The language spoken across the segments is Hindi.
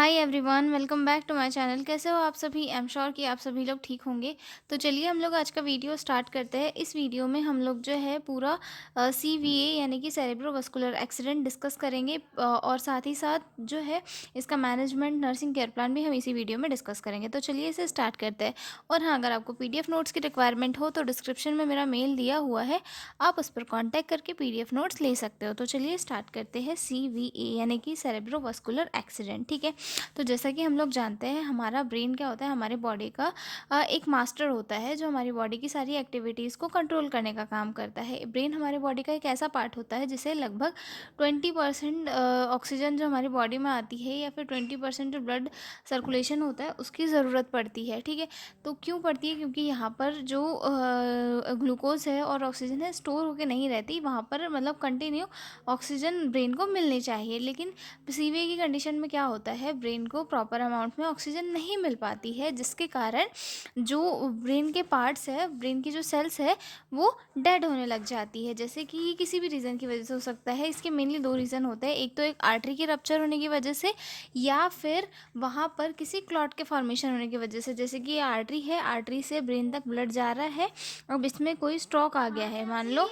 Hi everyone, welcome back to my channel. कैसे हो आप सभी? आई एम श्योर कि आप सभी लोग ठीक होंगे। तो चलिए हम लोग आज का वीडियो स्टार्ट करते हैं। इस वीडियो में हम लोग जो है पूरा सीवीए यानी कि सेरेब्रोवास्कुलर एक्सीडेंट डिस्कस करेंगे, और साथ ही साथ जो है इसका मैनेजमेंट, नर्सिंग केयर प्लान भी हम इसी वीडियो में डिस्कस करेंगे। तो चलिए इसे स्टार्ट करते हैं। और हाँ, अगर आपको पीडीएफ नोट्स की रिक्वायरमेंट हो तो डिस्क्रिप्शन में मेरा मेल दिया हुआ है, आप उस पर कॉन्टैक्ट करके पीडीएफ नोट्स ले सकते हो। तो चलिए स्टार्ट करते हैं। सीवीए यानी कि सेरेब्रोवास्कुलर एक्सीडेंट, ठीक है। तो जैसा कि हम लोग जानते हैं, हमारा ब्रेन क्या होता है, हमारे बॉडी का एक मास्टर होता है जो हमारी बॉडी की सारी एक्टिविटीज़ को कंट्रोल करने का काम करता है। ब्रेन हमारे बॉडी का एक ऐसा पार्ट होता है जिसे लगभग 20% ऑक्सीजन जो हमारी बॉडी में आती है, या फिर 20% जो ब्लड सर्कुलेशन होता है उसकी ज़रूरत पड़ती है, ठीक है। तो क्यों पड़ती है? क्योंकि यहाँ पर जो ग्लूकोज है और ऑक्सीजन है स्टोर होकर नहीं रहती, वहाँ पर मतलब कंटिन्यू ऑक्सीजन ब्रेन को मिलनी चाहिए। लेकिन सीवीए की कंडीशन में क्या होता है, ब्रेन को प्रॉपर अमाउंट में ऑक्सीजन नहीं मिल पाती है, जिसके कारण जो ब्रेन के पार्ट्स है, ब्रेन की जो सेल्स है, वो डेड होने लग जाती है। जैसे कि ये किसी भी रीज़न की वजह से हो सकता है। इसके मेनली दो रीज़न होते हैं। एक तो एक आर्टरी के रप्चर होने की वजह से, या फिर वहाँ पर किसी क्लॉट के फॉर्मेशन होने की वजह से। जैसे कि ये आर्टरी है, आर्टरी से ब्रेन तक ब्लड जा रहा है, अब इसमें कोई स्ट्रोक आ गया है मान लो,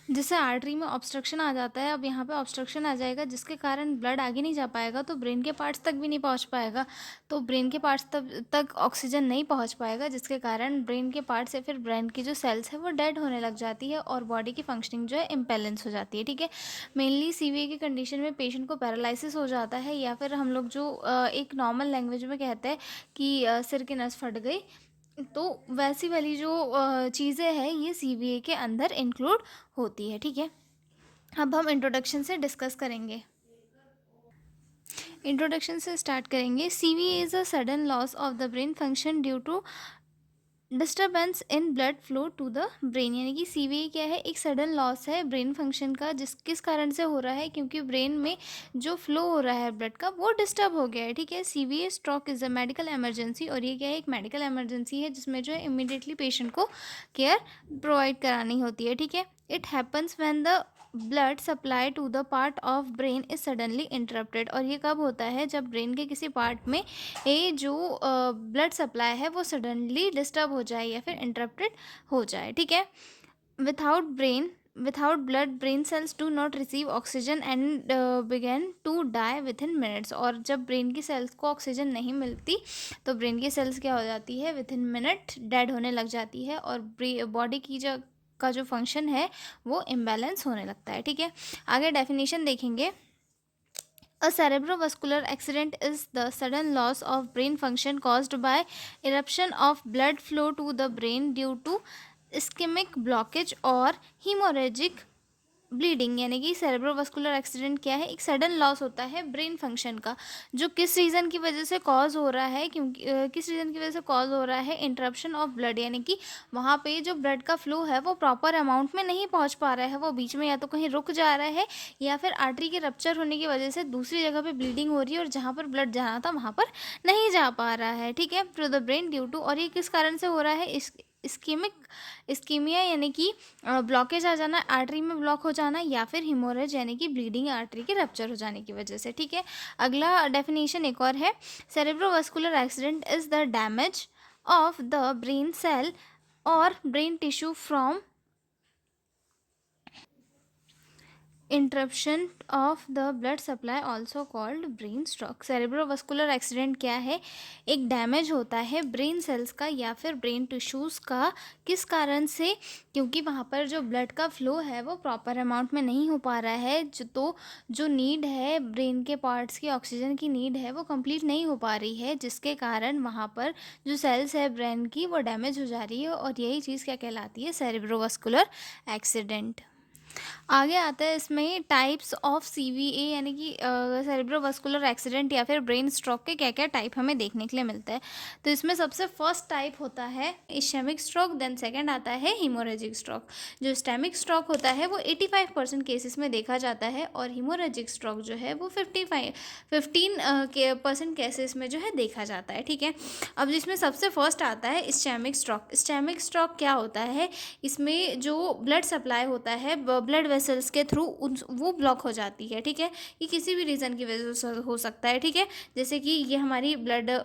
जिससे आर्टरी में ऑब्स्ट्रक्शन आ जाता है। अब यहाँ पे ऑब्स्ट्रक्शन आ जाएगा जिसके कारण ब्लड आगे नहीं जा पाएगा, तो ब्रेन के पार्ट्स तक भी नहीं पहुँच पाएगा। तो ब्रेन के पार्ट्स तक ऑक्सीजन नहीं पहुँच पाएगा, जिसके कारण ब्रेन के पार्ट्स या फिर ब्रेन की जो सेल्स है वो डेड होने लग जाती है, और बॉडी की फंक्शनिंग जो है इम्बैलेंस हो जाती है, ठीक है। मेनली सीवीए की कंडीशन में पेशेंट को पैरालिसिस हो जाता है, या फिर हम लोग जो एक नॉर्मल लैंग्वेज में कहते हैं कि सिर की नस फट गई, तो वैसी वाली जो चीज़ें हैं ये सीवीए के अंदर इंक्लूड होती है, ठीक है। अब हम इंट्रोडक्शन से डिस्कस करेंगे। इंट्रोडक्शन से स्टार्ट करेंगे। CVA is a sudden loss of the brain function due to disturbance in blood flow to the brain. यानी कि सीवीए क्या है, एक सडन लॉस है ब्रेन फंक्शन का, जिस किस कारण से हो रहा है, क्योंकि ब्रेन में जो फ्लो हो रहा है ब्लड का वो डिस्टर्ब हो गया है, ठीक है। CVA stroke is a medical emergency, और ये क्या है, एक मेडिकल इमरजेंसी है जिसमें जो है इमीडिएटली पेशेंट को केयर प्रोवाइड करानी होती है, ठीक है। It happens when the blood supply to the part of brain is suddenly interrupted. और ये कब होता है, जब ब्रेन के किसी पार्ट में ये जो ब्लड सप्लाई है वो सडनली डिस्टर्ब हो जाए या फिर इंटरप्टेड हो जाए, ठीक है। Without blood brain cells do not receive oxygen and begin to die within minutes. और जब ब्रेन की सेल्स को ऑक्सीजन नहीं मिलती तो ब्रेन की सेल्स क्या हो जाती है, विद इन मिनट डेड होने लग जाती है, और बॉडी की जो फंक्शन है वो इम्बैलेंस होने लगता है, ठीक है। आगे डेफिनेशन देखेंगे। A cerebrovascular accident is the sudden loss of brain function caused by eruption of blood flow to the brain due to ischemic blockage or hemorrhagic bleeding. यानी कि सेरेब्रोवास्कुलर एक्सीडेंट क्या है, एक सडन लॉस होता है ब्रेन फंक्शन का, जो किस रीज़न की वजह से कॉज हो रहा है, क्योंकि किस रीज़न की वजह से कॉज हो रहा है, इंटरप्शन ऑफ ब्लड। यानी कि वहाँ पे जो ब्लड का फ्लो है वो प्रॉपर अमाउंट में नहीं पहुँच पा रहा है, वो बीच में या तो कहीं रुक जा रहा है, या फिर आर्टरी के रप्चर होने की वजह से दूसरी जगह पे ब्लीडिंग हो रही है, और जहाँ पर ब्लड जाना था वहाँ पर नहीं जा पा रहा है, ठीक है, to the brain due to. और ये किस कारण से हो रहा है, इस्कीमिया यानी कि ब्लॉकेज आ जाना, आर्टरी में ब्लॉक हो जाना, या फिर हिमोरेज यानी कि ब्लीडिंग आर्टरी के रप्चर हो जाने की वजह से, ठीक है। अगला डेफिनेशन एक और है। Cerebrovascular accident is the damage of the brain cell और brain tissue from interruption of the blood supply also called brain stroke. Cerebrovascular accident क्या है, एक डैमेज होता है ब्रेन सेल्स का या फिर ब्रेन टिश्यूज़ का। किस कारण से? क्योंकि वहाँ पर जो ब्लड का फ्लो है वो प्रॉपर अमाउंट में नहीं हो पा रहा है, जो नीड है ब्रेन के पार्ट्स की, ऑक्सीजन की नीड है वो कंप्लीट नहीं हो पा रही है, जिसके कारण वहाँ पर जो सेल्स है ब्रेन की वो डैमेज हो जा रही है, और यही चीज़ क्या कहलाती है, सेरेब्रोवास्कुलर एक्सीडेंट। आगे आता है इसमें टाइप्स ऑफ सीवीए, यानी कि सेरेब्रोवास्कुलर एक्सीडेंट या फिर ब्रेन स्ट्रोक के क्या क्या टाइप हमें देखने के लिए मिलता है। तो इसमें सबसे फर्स्ट टाइप होता है इश्केमिक स्ट्रोक, देन सेकंड आता है हीमोरेजिक स्ट्रोक। जो इस्केमिक स्ट्रोक होता है वो 85% केसेस में देखा जाता है, और हीमोरेजिक स्ट्रोक जो है वो 15% केसेस में जो है देखा जाता है, ठीक है। अब जिसमें सबसे फर्स्ट आता है इस्केमिक स्ट्रोक। इस्केमिक स्ट्रोक क्या होता है, इसमें जो ब्लड सप्लाई होता है ब्लड वेसल्स के थ्रू वो ब्लॉक हो जाती है, ठीक है। ये किसी भी रीज़न की वजह से हो सकता है, ठीक है। जैसे कि ये हमारी ब्लड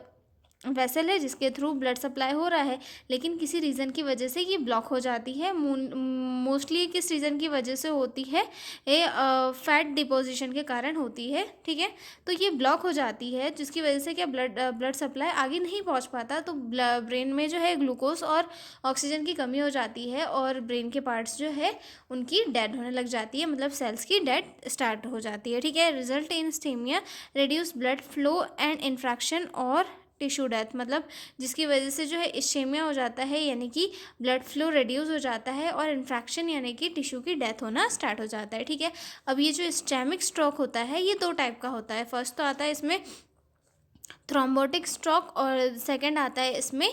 वेसल है जिसके थ्रू ब्लड सप्लाई हो रहा है, लेकिन किसी रीज़न की वजह से ये ब्लॉक हो जाती है। मोस्टली किस रीज़न की वजह से होती है, ये फैट डिपोजिशन के कारण होती है, ठीक है। तो ये ब्लॉक हो जाती है जिसकी वजह से क्या ब्लड सप्लाई आगे नहीं पहुंच पाता, तो ब्रेन में जो है ग्लूकोज और ऑक्सीजन की कमी हो जाती है और ब्रेन के पार्ट्स जो है उनकी डेड होने लग जाती है, मतलब सेल्स की डेड स्टार्ट हो जाती है, ठीक है। Result in ischaemia, reduce blood flow and infraction और टिश्यू डेथ, मतलब जिसकी वजह से जो है इस्केमिया हो जाता है, यानी कि ब्लड फ्लो रिड्यूस हो जाता है, और इन्फेक्शन यानी कि टिश्यू की डेथ होना स्टार्ट हो जाता है, ठीक है। अब ये जो इस्केमिक स्ट्रोक होता है ये दो टाइप का होता है। फर्स्ट तो आता है इसमें थ्रोम्बोटिक स्ट्रोक और सेकंड आता है इसमें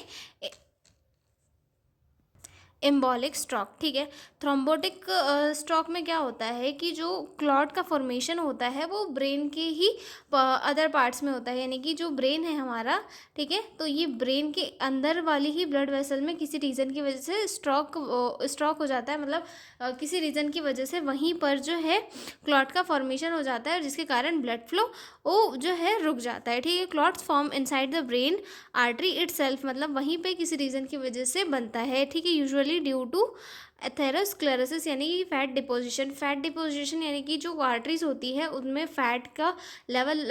एम्बॉलिक स्ट्रोक, ठीक है। थ्रोम्बोटिक स्ट्रोक में क्या होता है कि जो क्लॉट का फॉर्मेशन होता है वो ब्रेन के ही अदर पार्ट्स में होता है, यानी कि जो ब्रेन है हमारा, ठीक है, तो ये ब्रेन के अंदर वाली ही ब्लड वेसल में किसी रीज़न की वजह से स्ट्रोक हो जाता है, मतलब किसी रीज़न की वजह से वहीं पर जो है क्लॉट का फॉर्मेशन हो जाता है, जिसके कारण ब्लड फ्लो वो जो है रुक जाता है, ठीक है। Clots form inside the brain artery itself, मतलब वहीं पे किसी रीज़न की वजह से बनता है, ठीक है। यूजुअली ड्यू टू एथेरोस्क्लेरोसिस यानी कि फैट डिपोजिशन यानी कि जो आर्टरीज होती है उनमें फैट का लेवल,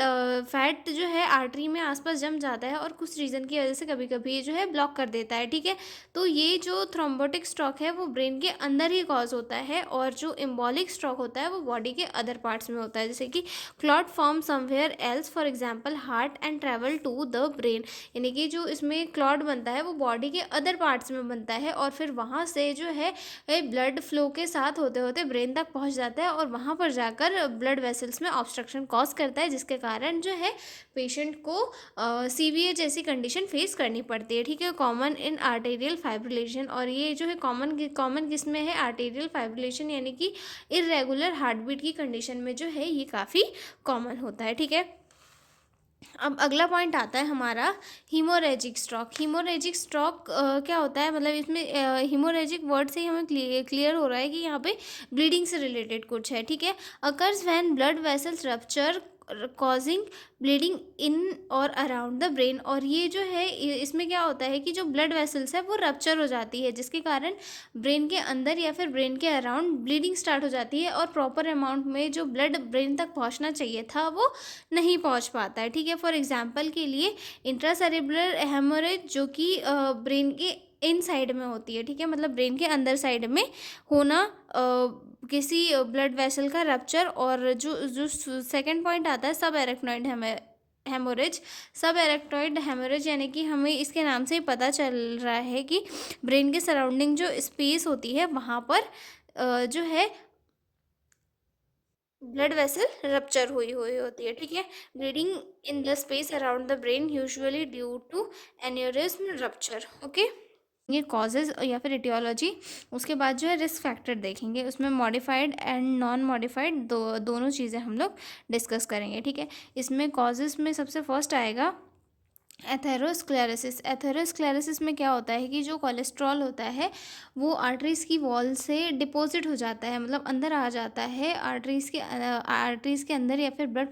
फैट जो है आर्टरी में आसपास जम जाता है और कुछ रीज़न की वजह से कभी कभी ये जो है ब्लॉक कर देता है, ठीक है। तो ये जो थ्रोम्बोटिक स्ट्रोक है वो ब्रेन के अंदर ही कॉज होता है, और जो एम्बॉलिक स्ट्रोक होता है वो बॉडी के अदर पार्ट्स में होता है, जैसे कि clot form somewhere else, for example heart, and travel to the brain, यानी कि जो इसमें क्लॉट बनता है वो बॉडी के अदर पार्ट्स में बनता है और फिर वहाँ से जो है ब्लड फ्लो के साथ होते होते ब्रेन तक पहुंच जाता है और वहाँ पर जाकर ब्लड वेसल्स में ऑब्स्ट्रक्शन कॉज करता है, जिसके कारण जो है पेशेंट को सीवीए जैसी कंडीशन फेस करनी पड़ती है, ठीक है। कॉमन इन आर्टेरियल फाइब्रिलेशन, और ये जो है कॉमन किस में है, आर्टेरियल फाइब्रिलेशन यानी कि इरेगुलर हार्ट बीट की कंडीशन में जो है ये काफ़ी कॉमन होता है, ठीक है। अब अगला पॉइंट आता है हमारा हीमोरेजिक स्ट्रोक क्या होता है, मतलब इसमें हीमोरेजिक वर्ड से ही हमें क्लियर हो रहा है कि यहाँ पे ब्लीडिंग से रिलेटेड कुछ है, ठीक है। Occurs when blood vessels rupture causing bleeding in और अराउंड द ब्रेन, और ये जो है इसमें क्या होता है कि जो ब्लड वेसल्स है वो रप्चर हो जाती है, जिसके कारण ब्रेन के अंदर या फिर ब्रेन के अराउंड ब्लीडिंग स्टार्ट हो जाती है और प्रॉपर अमाउंट में जो ब्लड ब्रेन तक पहुंचना चाहिए था वो नहीं पहुंच पाता है, ठीक है। फॉर एग्जांपल के लिए इंट्रासेरेब्रल हेमोरेज जो कि ब्रेन के इन साइड में होती है, ठीक है, मतलब ब्रेन के अंदर साइड में होना, किसी ब्लड वेसल का रप्चर, और जो जो सेकंड पॉइंट आता है सब एरेक्नॉइड हेमोरेज यानी कि हमें इसके नाम से ही पता चल रहा है कि ब्रेन के सराउंडिंग जो स्पेस होती है वहाँ पर जो है ब्लड वेसल रप्चर हुई हुई होती है, ठीक है। Bleeding in the space around the brain usually due to aneurysm rupture, okay. ये कॉजेज़ या फिर एटियोलॉजी, उसके बाद जो है रिस्क फैक्टर देखेंगे, उसमें मॉडिफाइड एंड नॉन मॉडिफाइड दोनों चीज़ें हम लोग डिस्कस करेंगे, ठीक है। इसमें कॉजेज़ में सबसे फर्स्ट आएगा एथेरोस्क्लेरोसिस में क्या होता है कि जो कोलेस्ट्रॉल होता है वो आर्टरीज़ की वॉल से डिपॉजिट हो जाता है, मतलब अंदर आ जाता है आर्टरीज़ के अंदर या फिर ब्लड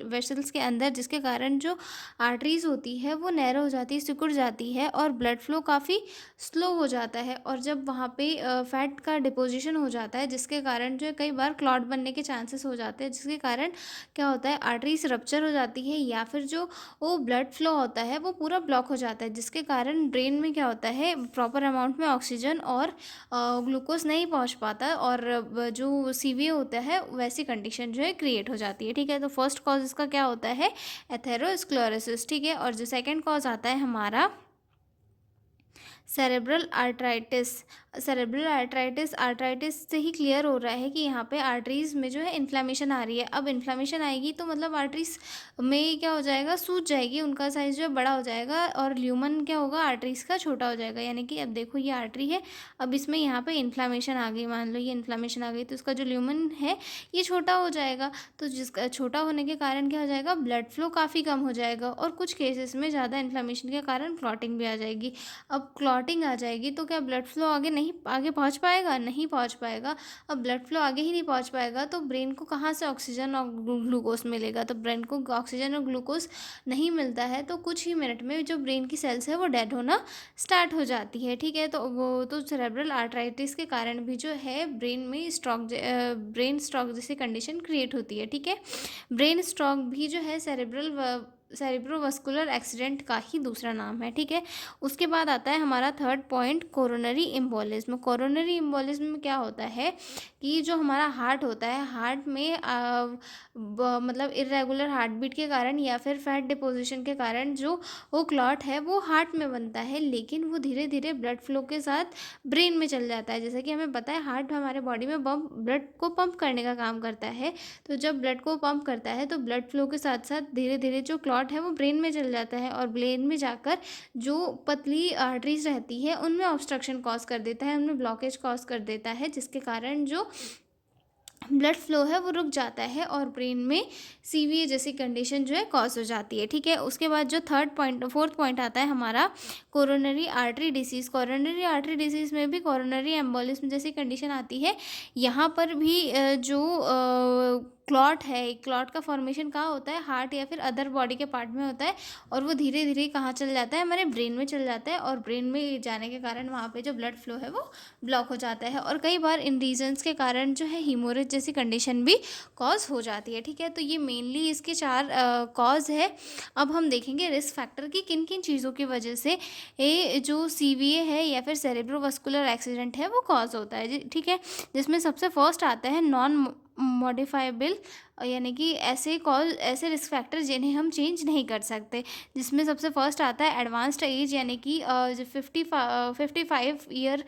वेसल्स के अंदर, जिसके कारण जो आर्टरीज़ होती है वो नैरो हो जाती है, सिकुड़ जाती है और ब्लड फ्लो काफ़ी स्लो हो जाता है। और जब वहाँ पे फैट का डिपोजिशन हो जाता है, जिसके कारण जो है कई बार क्लॉट बनने के चांसेस हो जाते हैं, जिसके कारण क्या होता है आर्टरीज रप्चर हो जाती है या फिर जो वो ब्लड फ्लो होता है वो पूरा ब्लॉक हो जाता है, जिसके कारण ब्रेन में क्या होता है प्रॉपर अमाउंट में ऑक्सीजन और ग्लूकोज नहीं पहुंच पाता और जो सीवीए होता है वैसी कंडीशन जो है क्रिएट हो जाती है, ठीक है। तो फर्स्ट कॉज इसका क्या होता है एथेरोस्क्लेरोसिस, ठीक है। और जो सेकंड कॉज आता है हमारा सेरेब्रल आर्ट्राइटिस से ही क्लियर हो रहा है कि यहाँ पे आर्टरीज में जो है इन्फ्लामेशन आ रही है। अब इन्फ्लामेशन आएगी तो मतलब आर्टरीज में क्या हो जाएगा, सूज जाएगी, उनका साइज जो है बड़ा हो जाएगा और ल्यूमन क्या होगा आर्टरीज का छोटा हो जाएगा। यानी कि अब देखो ये आर्टरी है, अब इसमें यहाँ पे इन्फ्लामेशन आ गई, मान लो ये इन्फ्लामेशन आ गई तो इसका जो ल्यूमन है ये छोटा हो जाएगा, तो जिसका छोटा होने के कारण क्या हो जाएगा ब्लड फ्लो काफ़ी कम हो जाएगा और कुछ केसेस में ज़्यादा इन्फ्लामेशन के कारण क्लॉटिंग भी आ जाएगी। अब क्लॉटिंग आ जाएगी तो क्या ब्लड फ्लो आगे पहुंच पाएगा? नहीं पहुंच पाएगा। अब ब्लड फ्लो आगे ही नहीं पहुंच पाएगा तो ब्रेन को कहाँ से ऑक्सीजन और ग्लूकोज मिलेगा? तो ब्रेन को ऑक्सीजन और ग्लूकोज नहीं मिलता है तो कुछ ही मिनट में जो ब्रेन की सेल्स है वो डेड होना स्टार्ट हो जाती है, ठीक है। तो वो तो सेरेब्रल आर्थराइटिस के कारण भी जो है ब्रेन स्ट्रोक जैसी कंडीशन क्रिएट होती है, ठीक है। ब्रेन स्ट्रोक भी जो है सेरेब्रोवास्कुलर एक्सीडेंट का ही दूसरा नाम है, ठीक है। उसके बाद आता है हमारा third point, coronary embolism. Coronary embolism में क्या होता है कि जो हमारा हार्ट होता है, हार्ट में मतलब इरेगुलर हार्ट बीट के कारण या फिर फैट डिपोजिशन के कारण जो वो क्लॉट है वो हार्ट में बनता है, लेकिन वो धीरे धीरे ब्लड फ्लो के साथ ब्रेन में चल जाता है। जैसा कि हमें पता है हार्ट हमारे बॉडी में ब्लड को पंप करने का काम करता है, तो जब ब्लड को पंप करता है तो ब्लड फ्लो के साथ साथ धीरे धीरे जो क्लॉट है वो ब्रेन में चल जाता है और ब्रेन में जाकर जो पतली आर्टरीज रहती है उनमें ऑब्स्ट्रक्शन कॉज कर देता है, उनमें ब्लॉकेज कॉज कर देता है, जिसके कारण जो ब्लड फ्लो है वो रुक जाता है और ब्रेन में सीवीए जैसी कंडीशन जो है कॉज हो जाती है, ठीक है। उसके बाद जो फोर्थ पॉइंट आता है हमारा, coronary artery disease. Coronary artery disease में भी कोरोनरी एम्बोलिज्म जैसी कंडीशन आती है। यहाँ पर भी जो क्लॉट है, क्लॉट का फॉर्मेशन कहाँ होता है? हार्ट या फिर अदर बॉडी के पार्ट में होता है और वो धीरे धीरे कहाँ चल जाता है? हमारे ब्रेन में चल जाता है और ब्रेन में जाने के कारण वहाँ पे जो ब्लड फ्लो है वो ब्लॉक हो जाता है और कई बार इन रीजन्स के कारण जो है हीमोरेज जैसी कंडीशन भी कॉज हो जाती है, ठीक है। तो ये मेनली इसके 4 कॉज है। अब हम देखेंगे रिस्क फैक्टर की किन किन चीज़ों की वजह से ये जो सीवीए है या फिर सेरेब्रोवास्कुलर एक्सीडेंट है वो कॉज होता है, ठीक है। जिसमें सबसे फर्स्ट आता है नॉन मॉडिफाइबल, यानी कि ऐसे रिस्क फैक्टर जिन्हें हम चेंज नहीं कर सकते, जिसमें सबसे फर्स्ट आता है एडवांस्ड एज, यानी कि जो 55 ईयर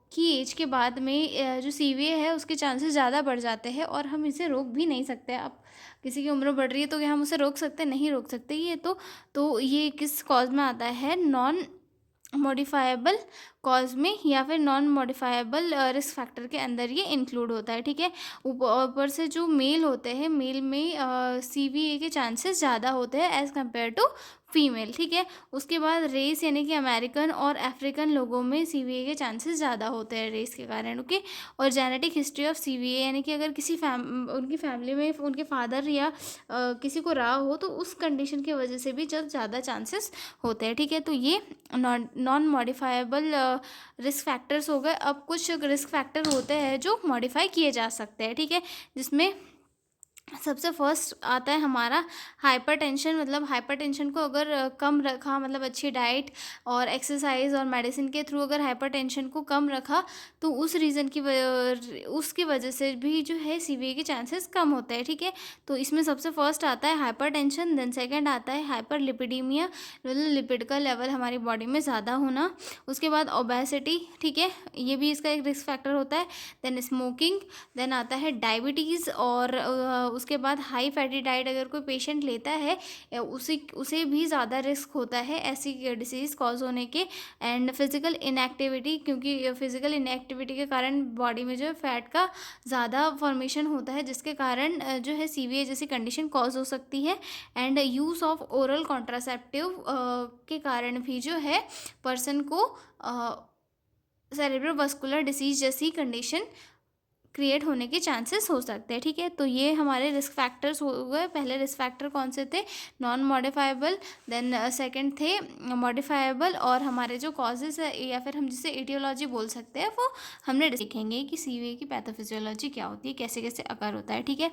की एज के बाद में जो सीवीए है उसके चांसेस ज़्यादा बढ़ जाते हैं और हम इसे रोक भी नहीं सकते। अब किसी की उम्र बढ़ रही है तो क्या हम उसे रोक सकते? नहीं रोक सकते। ये तो ये किस कॉज में आता है? नॉन मॉडिफाइबल कॉज में या फिर नॉन मॉडिफाइबल रिस्क फैक्टर के अंदर ये इंक्लूड होता है, ठीक है। ऊपर से जो मेल होते हैं, मेल में सीवीए के चांसेस ज़्यादा होते हैं एज़ कम्पेयर टू फीमेल, ठीक है। उसके बाद रेस, यानी कि अमेरिकन और अफ्रीकन लोगों में सीवीए के चांसेस ज़्यादा होते हैं रेस के कारण, ओके। और जेनेटिक हिस्ट्री ऑफ सीवीए, यानी कि अगर किसी उनकी फैमिली में उनके फादर या किसी को रहा हो तो उस कंडीशन की वजह से भी जब ज़्यादा चांसेस होते हैं, ठीक है। तो ये नॉन मॉडिफाइबल रिस्क फैक्टर्स हो गए। अब कुछ रिस्क फैक्टर होते हैं जो मॉडिफाई किए जा सकते हैं, ठीक है, जिसमें सबसे फर्स्ट आता है हमारा हाइपरटेंशन। मतलब हाइपरटेंशन को अगर कम रखा, मतलब अच्छी डाइट और एक्सरसाइज और मेडिसिन के थ्रू अगर हाइपरटेंशन को कम रखा तो उस रीज़न की उसकी वजह से भी जो है सीवीए के चांसेस कम होते हैं, ठीक है। तो इसमें सबसे फर्स्ट आता है हाइपरटेंशन, देन सेकंड आता है हाइपरलिपिडीमिया, मतलब लिपिड का लेवल हमारी बॉडी में ज़्यादा होना। उसके बाद ओबेसिटी, ठीक है, ये भी इसका एक रिस्क फैक्टर होता है। देन स्मोकिंग, देन आता है डायबिटीज़ और उसके बाद हाई फैटी डाइट अगर कोई पेशेंट लेता है उसे भी ज़्यादा रिस्क होता है ऐसी डिसीज़ कॉज होने के। एंड फिज़िकल इनएक्टिविटी, क्योंकि फिज़िकल इनएक्टिविटी के कारण बॉडी में जो है फैट का ज़्यादा फॉर्मेशन होता है, जिसके कारण जो है सीवीए जैसी कंडीशन कॉज हो सकती है। And use of oral contraceptive के कारण भी जो है पर्सन को सेरेब्रोवास्कुलर डिसीज़ जैसी कंडीशन क्रिएट होने के चांसेस हो सकते हैं, ठीक है। तो ये हमारे रिस्क फैक्टर्स हो गए। पहले रिस्क फैक्टर कौन से थे? नॉन मॉडिफाइबल, देन सेकंड थे मॉडिफाइबल, और हमारे जो कॉजेज है या फिर हम जिसे एटियोलॉजी बोल सकते हैं वो हमने देखेंगे कि सीवीए की पैथोफिजियोलॉजी क्या होती है, कैसे कैसे अकर होता है, ठीक है।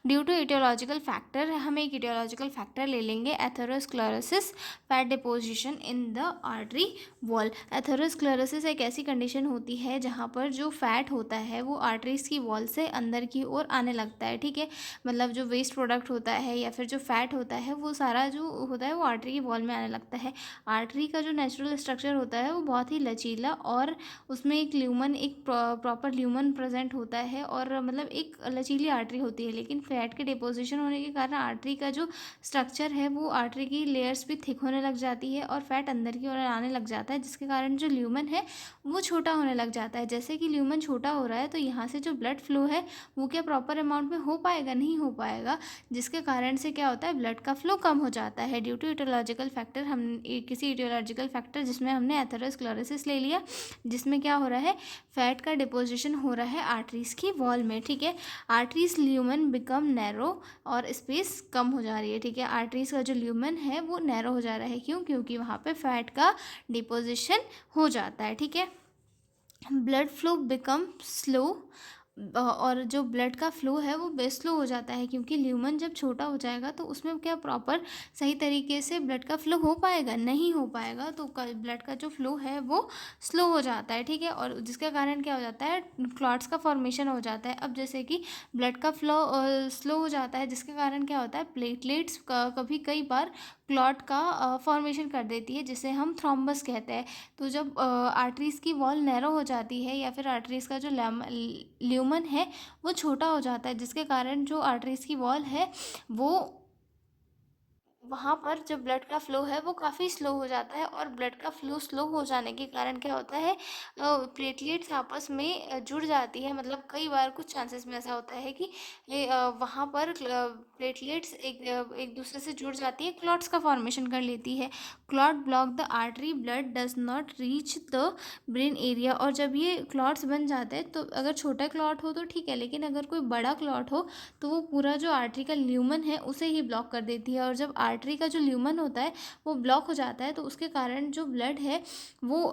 ड्यू टू एटियोलॉजिकल फैक्टर, हम एक एटियोलॉजिकल फैक्टर ले लेंगे, atherosclerosis, fat deposition in the artery wall. Atherosclerosis एक ऐसी कंडीशन होती है जहाँ पर जो फैट होता है वो आर्टरीज की वॉल से अंदर की ओर आने लगता है, ठीक है। मतलब जो वेस्ट प्रोडक्ट होता है या फिर जो फैट होता है वो सारा जो होता है वो आर्टरी की वॉल में आने लगता है। आर्टरी का जो नेचुरल स्ट्रक्चर होता है वो बहुत ही लचीला और उसमें एक प्रॉपर ल्यूमन प्रेजेंट होता है और मतलब एक लचीली आर्टरी होती है। लेकिन फैट के डिपोजिशन होने के कारण आर्टरी का जो स्ट्रक्चर है वो आर्टरी की लेयर्स भी थिक होने लग जाती है और फैट अंदर की ओर आने लग जाता है, जिसके कारण जो ल्यूमन है वो छोटा होने लग जाता है। जैसे कि ल्यूमन छोटा हो रहा है तो यहाँ से जो ब्लड फ्लो है वो क्या प्रॉपर अमाउंट में हो पाएगा, नहीं हो पाएगा, जिसके कारण से क्या होता है ब्लड का फ्लो कम हो जाता है ड्यू टू इटियोलॉजिकल फैक्टर। हम किसी इटियोलॉजिकल फैक्टर जिसमें हमने एथेरोस्क्लेरोसिस ले लिया, जिसमें क्या हो रहा है फैट का डिपोजिशन हो रहा है आर्टरीज की वॉल में, ठीक है। आर्टरीज ल्यूमन बिकम नैरो और स्पेस कम हो जा रही है, ठीक है। आर्टरीज का जो ल्यूमन है वो नैरो हो जा रहा है, क्यों? क्योंकि वहाँ पे फैट का डिपोजिशन हो जाता है, ठीक है। ब्लड फ्लो बिकम स्लो, और जो ब्लड का फ्लो है वो स्लो हो जाता है, क्योंकि ल्यूमन जब छोटा हो जाएगा तो उसमें क्या प्रॉपर सही तरीके से ब्लड का फ्लो हो पाएगा, नहीं हो पाएगा, तो ब्लड का जो फ्लो है वो स्लो हो जाता है, ठीक है। और जिसके कारण क्या हो जाता है क्लॉट्स का फॉर्मेशन हो जाता है। अब जैसे कि ब्लड का फ्लो स्लो हो जाता है, जिसके कारण क्या होता है प्लेटलेट्स कभी कई बार क्लॉट का फॉर्मेशन कर देती है, जिसे हम थ्रोम्बस कहते हैं। तो जब आर्टरीज़ की वॉल नैरो हो जाती है या फिर आर्टरीज़ का जो ल्यूमन है वो छोटा हो जाता है, जिसके कारण जो आर्टरीज़ की वॉल है वो वहाँ पर जो ब्लड का फ्लो है वो काफ़ी स्लो हो जाता है। और ब्लड का फ्लो स्लो हो जाने के कारण क्या होता है प्लेटलेट्स आपस में जुड़ जाती है। मतलब कई बार कुछ चांसेस में ऐसा होता है कि वहाँ पर प्लेटलेट्स एक दूसरे से जुड़ जाती है, क्लॉट्स का फॉर्मेशन कर लेती है। Clot block the artery, blood does not reach the brain area. और जब ये क्लॉट्स बन जाते हैं तो अगर छोटा क्लॉट हो तो ठीक है, लेकिन अगर कोई बड़ा क्लॉट हो तो वो पूरा जो आर्टरी का ल्यूमन है उसे ही ब्लॉक कर देती है। और जब आर्टरी का जो ल्यूमन होता है वो ब्लॉक हो जाता है तो उसके कारण जो ब्लड है वो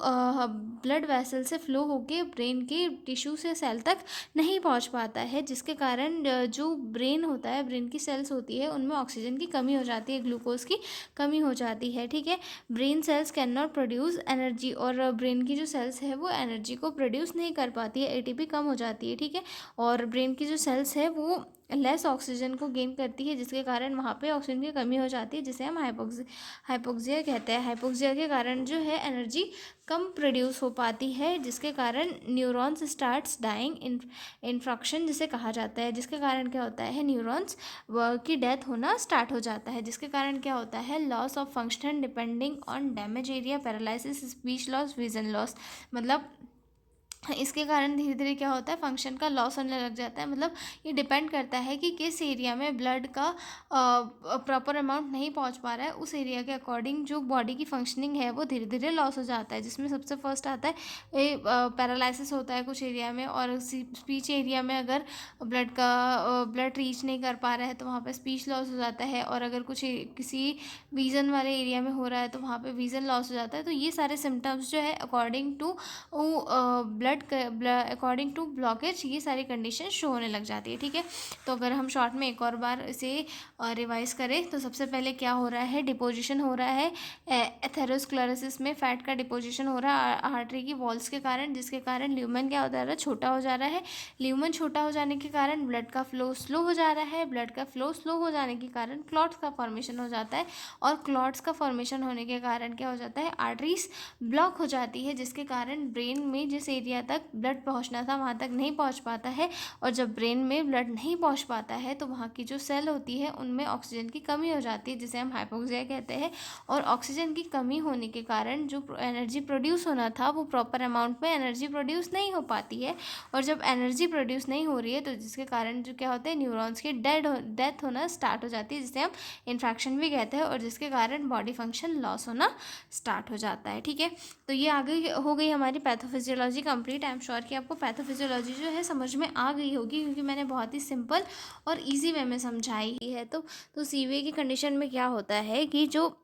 ब्लड वेसल से फ्लो होके ब्रेन के टिश्यू से सेल तक नहीं पहुंच पाता है, जिसके कारण जो ब्रेन होता है, ब्रेन की सेल्स होती है उनमें ऑक्सीजन की कमी हो जाती है, ग्लूकोज की कमी हो जाती है, ठीक है। Brain cells can not produce energy, और ब्रेन की जो सेल्स है वो एनर्जी को प्रोड्यूस नहीं कर पाती है, एटीपी कम हो जाती है, ठीक है। और ब्रेन की जो सेल्स है वो लेस ऑक्सीजन को गेन करती है, जिसके कारण वहाँ पे ऑक्सीजन की कमी हो जाती है, जिसे हम हाइपोक्सिया कहते हैं। हाइपोक्सिया के कारण जो है एनर्जी कम प्रोड्यूस हो पाती है, जिसके कारण न्यूरॉन्स स्टार्ट्स डाइंग, इन्फ्रक्शन जिसे कहा जाता है, जिसके कारण क्या होता है न्यूरॉन्स की डेथ होना स्टार्ट हो जाता है, जिसके कारण क्या होता है loss of function depending on damage area, paralysis, speech loss, vision loss. मतलब इसके कारण धीरे धीरे क्या होता है फंक्शन का लॉस होने लग जाता है। मतलब ये डिपेंड करता है कि किस एरिया में ब्लड का प्रॉपर अमाउंट नहीं पहुंच पा रहा है, उस एरिया के अकॉर्डिंग जो बॉडी की फंक्शनिंग है वो धीरे धीरे लॉस हो जाता है, जिसमें सबसे फर्स्ट आता है पैरालिसिस होता है कुछ एरिया में। और स्पीच एरिया में अगर ब्लड रीच नहीं कर पा रहा है तो वहाँ पर स्पीच लॉस हो जाता है। और अगर किसी विज़न वाले एरिया में हो रहा है तो वहाँ पर विज़न लॉस हो जाता है। तो ये सारे सिम्टम्स जो है according to according to blockage ये सारी कंडीशन शो होने लग जाती है, ठीक है। तो अगर हम शॉर्ट में एक और बार इसे रिवाइज करें तो सबसे पहले क्या हो रहा है डिपोजिशन हो रहा है एथेरोस्क्लेरोसिस में फैट का डिपोजिशन हो रहा है आर्टरी की वॉल्स के कारण, जिसके कारण ल्यूमन क्या हो जा रहा है छोटा हो जा रहा है। ल्यूमन छोटा हो जाने के कारण ब्लड का फ्लो स्लो हो जा रहा है, ब्लड का फ्लो स्लो हो जाने के कारण क्लॉट्स का फॉर्मेशन हो जाता है। और क्लॉट्स का फॉर्मेशन होने के कारण क्या हो जाता है आर्टरीज ब्लॉक हो जाती है, जिसके कारण ब्रेन में जिस एरिया तक ब्लड पहुंचना था वहां तक नहीं पहुंच पाता है। और जब ब्रेन में ब्लड नहीं पहुंच पाता है तो वहां की जो सेल होती है उनमें ऑक्सीजन की कमी हो जाती है, जिसे हम हाइपोक्सिया कहते हैं। और ऑक्सीजन की कमी होने के कारण जो एनर्जी प्रोड्यूस होना था वो प्रॉपर अमाउंट में एनर्जी प्रोड्यूस नहीं हो पाती है। और जब एनर्जी प्रोड्यूस नहीं हो रही है तो जिसके कारण जो क्या होता है न्यूरॉन्स की डेथ होना स्टार्ट हो जाती है, जिसे हम इन्फेक्शन भी कहते हैं। और जिसके कारण बॉडी फंक्शन लॉस होना स्टार्ट हो जाता है, ठीक है। तो ये आगे हो गई हमारी pathophysiology complete. I am sure कि आपको पैथोफिजियोलॉजी जो है समझ में आ गई होगी, क्योंकि मैंने बहुत ही सिंपल और इजी वे में समझाई है। तो सीवीए की कंडीशन में क्या होता है कि जो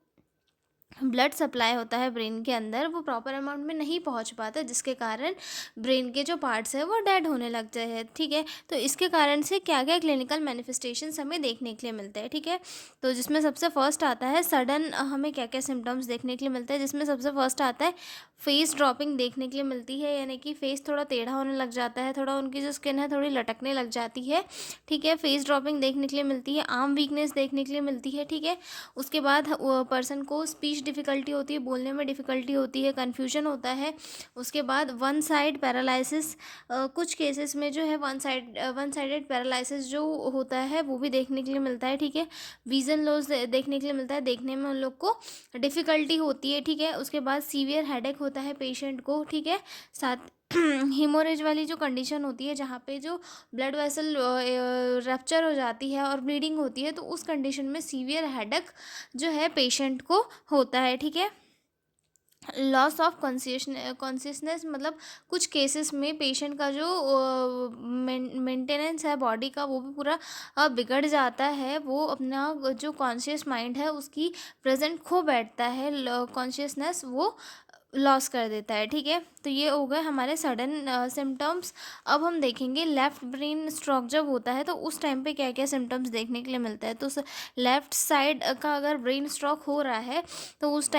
ब्लड सप्लाई होता है ब्रेन के अंदर वो प्रॉपर अमाउंट में नहीं पहुंच पाता, जिसके कारण ब्रेन के जो पार्ट्स है वो डेड होने लग जाए हैं, ठीक है। तो इसके कारण से क्या क्या क्लिनिकल मैनिफेस्टेशंस हमें देखने के लिए मिलते हैं, ठीक है। तो जिसमें सबसे फर्स्ट आता है सडन हमें क्या क्या सिम्टम्स देखने के लिए मिलते हैं, जिसमें सबसे फर्स्ट आता है फेस ड्रॉपिंग देखने के लिए मिलती है, यानी कि फेस थोड़ा टेढ़ा होने लग जाता है, थोड़ा उनकी जो स्किन है थोड़ी लटकने लग जाती है, ठीक है। फेस ड्रॉपिंग देखने के लिए मिलती है, आर्म वीकनेस देखने के लिए मिलती है, ठीक है। उसके बाद पर्सन को स्पीच डिफ़िकल्टी होती है, बोलने में डिफ़िकल्टी होती है, कन्फ्यूजन होता है। उसके बाद वन साइड पैरालिसिस, कुछ केसेस में जो है वन साइडेड पैरालिसिस जो होता है वो भी देखने के लिए मिलता है, ठीक है। विजन लॉस देखने के लिए मिलता है, देखने में उन लोग को डिफ़िकल्टी होती है, ठीक है। उसके बाद सीवियर हेडेक होता है पेशेंट को, ठीक है। साथ हीमोरेज वाली जो कंडीशन होती है, जहाँ पे जो ब्लड वेसल रप्चर हो जाती है और ब्लीडिंग होती है, तो उस कंडीशन में सीवियर हेडेक जो है पेशेंट को होता है। ठीक है। लॉस ऑफ कॉन्शियसनेस, मतलब कुछ केसेस में पेशेंट का जो मेंटेनेंस है बॉडी का, वो भी पूरा बिगड़ जाता है। वो अपना जो कॉन्शियस माइंड है उसकी प्रेजेंट खो बैठता है, कॉन्शियसनेस वो लॉस कर देता है। ठीक है। तो ये हो गए हमारे सडन सिम्टम्स। अब हम देखेंगे लेफ़्ट ब्रेन स्ट्रोक जब होता है तो उस टाइम पे क्या क्या सिम्टम्स देखने के लिए मिलता है। तो लेफ़्ट साइड का अगर ब्रेन स्ट्रोक हो रहा है तो उस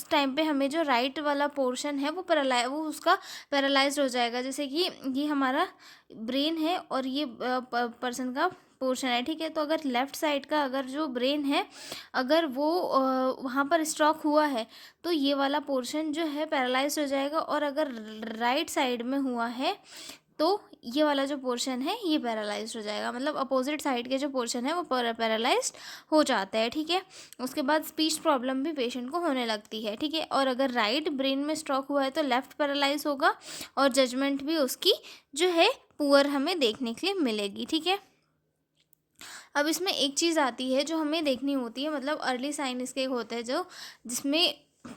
टाइम पे हमें जो राइट वाला पोर्शन है वो उसका पैरालाइज्ड हो जाएगा। जैसे कि ये हमारा ब्रेन है और ये पर्सन का पोर्शन है। ठीक है। तो अगर लेफ़्ट साइड का अगर जो ब्रेन है, अगर वो वहाँ पर स्ट्रोक हुआ है तो ये वाला पोर्शन जो है पैरालाइज्ड हो जाएगा। और अगर राइट साइड में हुआ है तो ये वाला जो पोर्शन है ये पैरालाइज्ड हो जाएगा, मतलब अपोजिट साइड के जो पोर्शन है वो पैरालाइज्ड हो जाता है। ठीक है। उसके बाद स्पीच प्रॉब्लम भी पेशेंट को होने लगती है। ठीक है। और अगर राइट ब्रेन में स्ट्रोक हुआ है तो लेफ़्ट पैरालाइज होगा और जजमेंट भी उसकी जो है पुअर हमें देखने के लिए मिलेगी। ठीक है। अब इसमें एक चीज़ आती है जो हमें देखनी होती है, मतलब अर्ली साइन इसके होते हैं जो जिसमें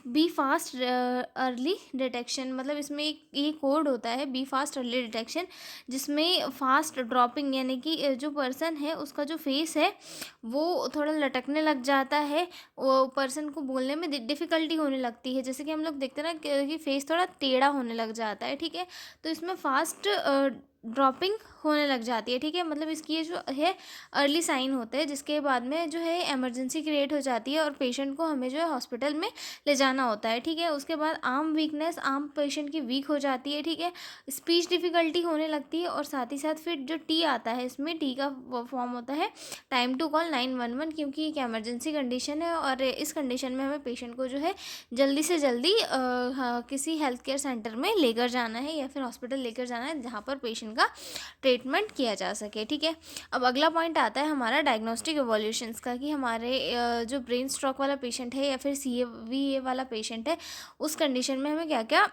बी फास्ट अर्ली डिटेक्शन, मतलब इसमें एक ये कोड होता है बी फास्ट अर्ली डिटेक्शन, जिसमें फास्ट ड्रॉपिंग, यानी कि जो पर्सन है उसका जो फेस है वो थोड़ा लटकने लग जाता है, वो पर्सन को बोलने में डिफ़िकल्टी होने लगती है। जैसे कि हम लोग देखते हैं ना कि फेस थोड़ा टेढ़ा होने लग जाता है। ठीक है। तो इसमें फास्ट ड्रॉपिंग होने लग जाती है। ठीक है। मतलब इसकी ये जो है अर्ली साइन होते हैं, जिसके बाद में जो है इमरजेंसी क्रिएट हो जाती है और पेशेंट को हमें जो है हॉस्पिटल में ले जाना होता है। ठीक है। उसके बाद आर्म वीकनेस, आर्म पेशेंट की वीक हो जाती है। ठीक है। स्पीच डिफ़िकल्टी होने लगती है और साथ ही साथ फिर जो टी आता है, इसमें टी का फॉर्म होता है टाइम टू कॉल 911, क्योंकि एक इमरजेंसी कंडीशन है और इस कंडीशन में हमें पेशेंट को जो है जल्दी से जल्दी किसी हेल्थ केयर सेंटर में लेकर जाना है या फिर हॉस्पिटल लेकर जाना है, जहाँ पर पेशेंट का ट्रीटमेंट किया जा सके। ठीक है। अब अगला पॉइंट आता है हमारा डायग्नोस्टिक इवोल्यूशंस का, कि हमारे जो ब्रेन स्ट्रोक वाला पेशेंट है या फिर CVA वाला पेशेंट है, उस कंडीशन में हमें क्या क्या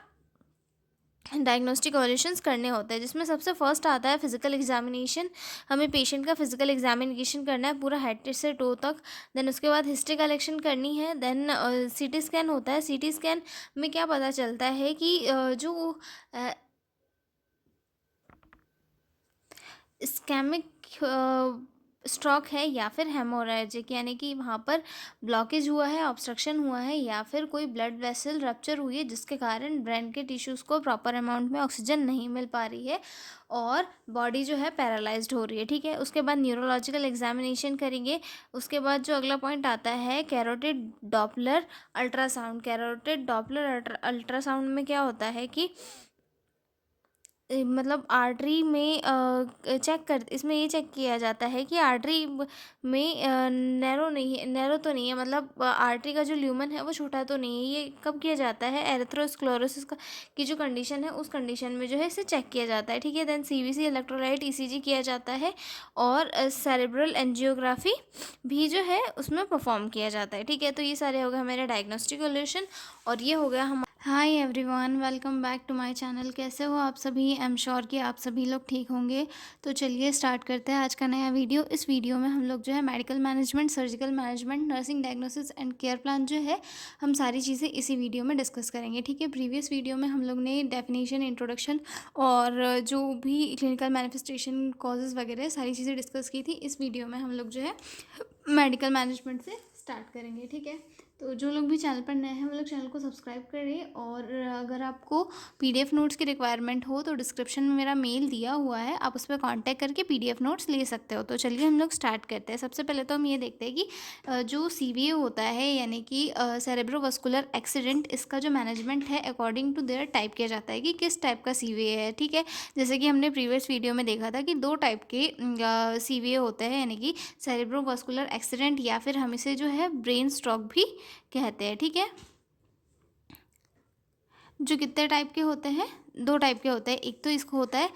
डायग्नोस्टिक इवोल्यूशंस करने होते हैं, जिसमें सबसे फर्स्ट आता है फिजिकल एग्जामिनेशन। हमें पेशेंट का फिजिकल एग्जामिनेशन करना है पूरा हेड से टो तक। देन उसके बाद हिस्ट्री कलेक्शन करनी है। देन CT स्कैन होता है। CT स्कैन में क्या पता चलता है कि जो इस्केमिक स्ट्रोक है या फिर हेमोरेजिक, यानी कि वहाँ पर ब्लॉकेज हुआ है, ऑब्स्ट्रक्शन हुआ है या फिर कोई ब्लड वेसल रप्चर हुई है, जिसके कारण ब्रेन के टिश्यूज़ को प्रॉपर अमाउंट में ऑक्सीजन नहीं मिल पा रही है और बॉडी जो है पैरालाइज्ड हो रही है। ठीक है। उसके बाद न्यूरोलॉजिकल एग्जामिनेशन करेंगे। उसके बाद जो अगला पॉइंट आता है carotid Doppler ultrasound. Carotid Doppler ultrasound में क्या होता है कि मतलब आर्टरी में चेक कर इसमें ये चेक किया जाता है कि आर्टरी में नैरो नहीं है, नैरो तो नहीं है, मतलब आर्टरी का जो ल्यूमन है वो छोटा तो नहीं है। ये कब किया जाता है? एरिथ्रोस्क्लेरोसिस का की जो कंडीशन है उस कंडीशन में जो है इसे चेक किया जाता है। ठीक है। देन CBC इलेक्ट्रोलाइट ECG किया जाता है और सेरेब्रल एंजियोग्राफी भी जो है उसमें परफॉर्म किया जाता है। ठीक है। तो ये सारे हो गए हमारे डायग्नोस्टिक इवोल्यूशन और ये हो गया हम। Hi everyone, welcome back to my channel. कैसे हो आप सभी? आई एम श्योर कि आप सभी लोग ठीक होंगे। तो चलिए स्टार्ट करते हैं आज का नया वीडियो। इस वीडियो में हम लोग जो है medical management, surgical management, nursing diagnosis and care plan जो है हम सारी चीज़ें इसी वीडियो में डिस्कस करेंगे। ठीक है। प्रीवियस वीडियो में हम लोग ने डेफिनेशन, इंट्रोडक्शन और जो भी क्लिनिकल मैनिफेस्टेशन, कॉजेज़ वगैरह सारी चीज़ें डिस्कस की थी। इस वीडियो में हम लोग जो है मेडिकल मैनेजमेंट से स्टार्ट करेंगे। ठीक है। तो जो लोग भी चैनल पर नए हैं वो लोग चैनल को सब्सक्राइब करें और अगर आपको PDF नोट्स की रिक्वायरमेंट हो तो डिस्क्रिप्शन में मेरा मेल दिया हुआ है, आप उस पर कांटेक्ट करके PDF नोट्स ले सकते हो। तो चलिए हम लोग स्टार्ट करते हैं। सबसे पहले तो हम ये देखते हैं कि जो CVA होता है, यानी कि सेरेब्रोवास्कुलर एक्सीडेंट, इसका जो मैनेजमेंट है अकॉर्डिंग टू देयर टाइप किया जाता है कि किस टाइप का CVA है। ठीक है। जैसे कि हमने प्रीवियस वीडियो में देखा था कि 2 टाइप के CVA होते हैं, यानी कि सेरेब्रोवास्कुलर एक्सीडेंट या फिर हम इसे जो है ब्रेन स्ट्रोक भी कहते हैं। ठीक है। जो कितने टाइप के होते हैं? 2 टाइप के होते हैं। एक तो इसको होता है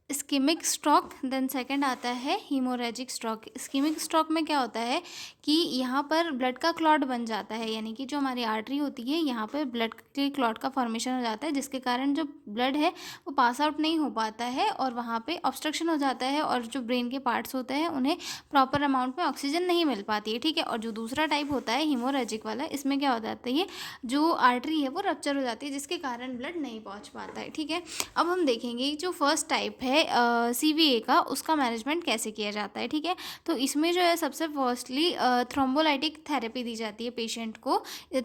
इस्केमिक स्ट्रोक, देन सेकंड आता है हीमोरेजिक स्ट्रोक। इस्केमिक स्ट्रोक में क्या होता है कि यहाँ पर ब्लड का क्लॉट बन जाता है, यानी कि जो हमारी आर्टरी होती है यहाँ पर ब्लड के क्लॉट का फॉर्मेशन हो जाता है, जिसके कारण जो ब्लड है वो पास आउट नहीं हो पाता है और वहाँ पे ऑब्स्ट्रक्शन हो जाता है और जो ब्रेन के पार्ट्स होते हैं उन्हें प्रॉपर अमाउंट में ऑक्सीजन नहीं मिल पाती है, ठीक है। और जो दूसरा टाइप होता है हीमोरेजिक वाला, इसमें क्या हो जाता है, ये जो आर्टरी है वो रप्चर हो जाती है, जिसके कारण ब्लड नहीं पहुँच पाता है, ठीक है। अब हम देखेंगे जो फर्स्ट टाइप है सीवीए का, उसका मैनेजमेंट कैसे किया जाता है, ठीक है। तो इसमें जो है सबसे फर्स्टली थ्रोम्बोलाइटिक थेरेपी दी जाती है पेशेंट को।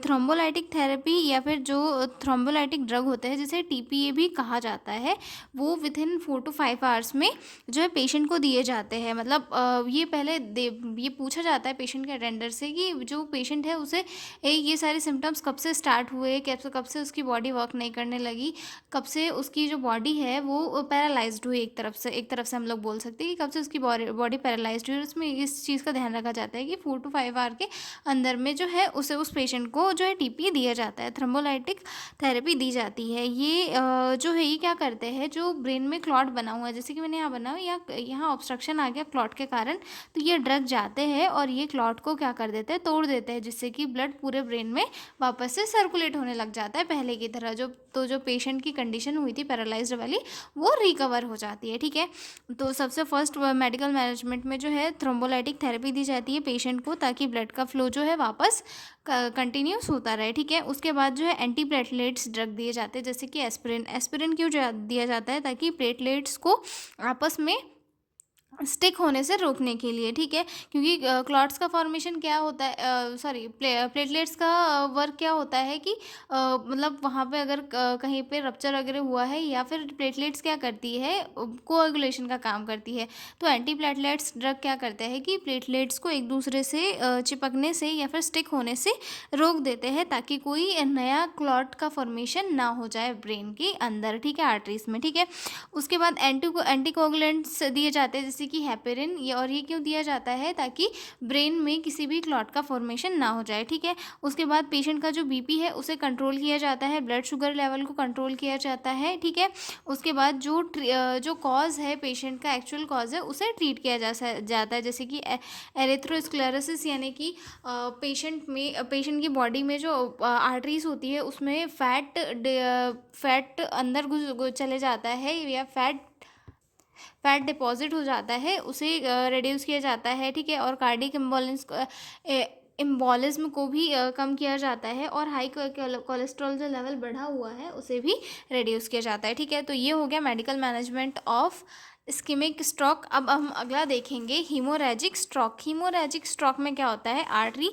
थ्रोम्बोलाइटिक थेरेपी या फिर जो थ्रोम्बोलाइटिक ड्रग होता है जिसे टीपीए भी कहा जाता है, वो विद इन 4 to 5 आवर्स में जो है पेशेंट को दिए जाते हैं। मतलब ये पहले ये पूछा जाता है पेशेंट के अटेंडर से कि जो पेशेंट है उसे ये सारे सिम्टम्स कब से स्टार्ट हुए, कब से उसकी बॉडी वर्क नहीं करने लगी, कब से उसकी जो बॉडी है वो पैरालाइज्ड हुई, एक तरफ से हम लोग बोल सकते हैं कि कब से उसकी बॉडी पैरालाइज्ड हुई। और उसमें इस चीज़ का ध्यान रखा जाता है कि 4 to 5 आवर के अंदर में जो है उसे उस पेशेंट को जो है टीपी दिया जाता है, थ्रोम्बोलाइटिक थेरेपी दी जाती है। ये जो है ये क्या करते हैं, जो ब्रेन में क्लॉट बना हुआ है, जैसे कि मैंने यहाँ बना हुआ या यहाँ ऑब्स्ट्रक्शन आ गया क्लॉट के कारण, तो ये ड्रग जाते हैं और ये क्लॉट को क्या कर देते हैं, तोड़ देते हैं, जिससे कि ब्लड पूरे ब्रेन में वापस से सर्कुलेट होने लग जाता है पहले की तरह। जो पेशेंट की कंडीशन हुई थी पैरालाइज्ड वाली, वो रिकवर हो जाती है, ठीक है। तो सबसे फर्स्ट मेडिकल मैनेजमेंट में जो है थ्रोम्बोलाइटिक थेरेपी दी जाती है पेशेंट को, ताकि ब्लड का फ्लो जो है वापस कंटिन्यूस होता रहे, ठीक है। उसके बाद जो है एंटी प्लेटलेट्स ड्रग दिए जाते हैं, जैसे कि एस्पिरिन। एस्पिरिन क्यों दिया जाता है, ताकि प्लेटलेट्स को आपस में स्टिक होने से रोकने के लिए, ठीक है। क्योंकि क्लॉट्स का फॉर्मेशन क्या होता है, सॉरी प्लेटलेट्स का वर्क क्या होता है कि मतलब वहाँ पे अगर कहीं पे रप्चर वगैरह हुआ है, या फिर प्लेटलेट्स क्या करती है, कोएगुलेशन का काम करती है। तो एंटी प्लेटलेट्स ड्रग क्या करते हैं कि प्लेटलेट्स को एक दूसरे से चिपकने से या फिर स्टिक होने से रोक देते हैं, ताकि कोई नया क्लॉट का फॉर्मेशन ना हो जाए ब्रेन के अंदर, ठीक है, आर्टरीज में, ठीक है। उसके बाद एंटीकोगुलेंट्स दिए जाते हैं, जैसे कि हेपेरिन। ये क्यों दिया जाता है, ताकि ब्रेन में किसी भी क्लॉट का फॉर्मेशन ना हो जाए, ठीक है। उसके बाद पेशेंट का जो बीपी है उसे कंट्रोल किया जाता है, ब्लड शुगर लेवल को कंट्रोल किया जाता है, ठीक है। उसके बाद जो कॉज है, पेशेंट का एक्चुअल कॉज है, उसे ट्रीट किया जाता है, जैसे कि एरिथ्रोस्क्लेरोसिस, यानी कि पेशेंट की बॉडी में जो आर्टरीज होती है उसमें फैट अंदर चले जाता है, या फैट डिपॉजिट हो जाता है, उसे रिड्यूस किया जाता है, ठीक है। और कार्डियक एम्बोलिज्म को भी कम किया जाता है, और हाई कोलेस्ट्रॉल जो लेवल बढ़ा हुआ है उसे भी रिड्यूस किया जाता है, ठीक है। तो ये हो गया medical management of ischaemic stroke. अब हम अगला देखेंगे हीमोरेजिक स्ट्रोक। हीमोरेजिक स्ट्रोक में क्या होता है, आर्टरी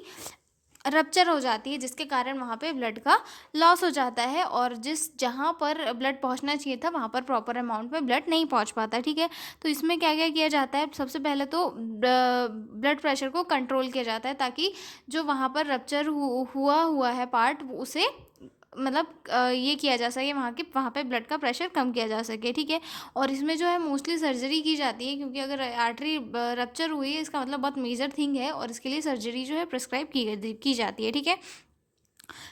रप्चर हो जाती है, जिसके कारण वहाँ पे ब्लड का लॉस हो जाता है, और जहाँ पर ब्लड पहुँचना चाहिए था वहाँ पर प्रॉपर अमाउंट में ब्लड नहीं पहुँच पाता, ठीक है। तो इसमें क्या क्या किया जाता है, सबसे पहले तो ब्लड प्रेशर को कंट्रोल किया जाता है, ताकि जो वहाँ पर रप्चर हुआ है पार्ट, उसे मतलब ये किया जा सके, वहाँ पे ब्लड का प्रेशर कम किया जा सके, ठीक है। और इसमें जो है मोस्टली सर्जरी की जाती है, क्योंकि अगर आर्टरी रप्चर हुई है, इसका मतलब बहुत मेजर थिंग है, और इसके लिए सर्जरी जो है प्रिस्क्राइब की जाती है, ठीक है।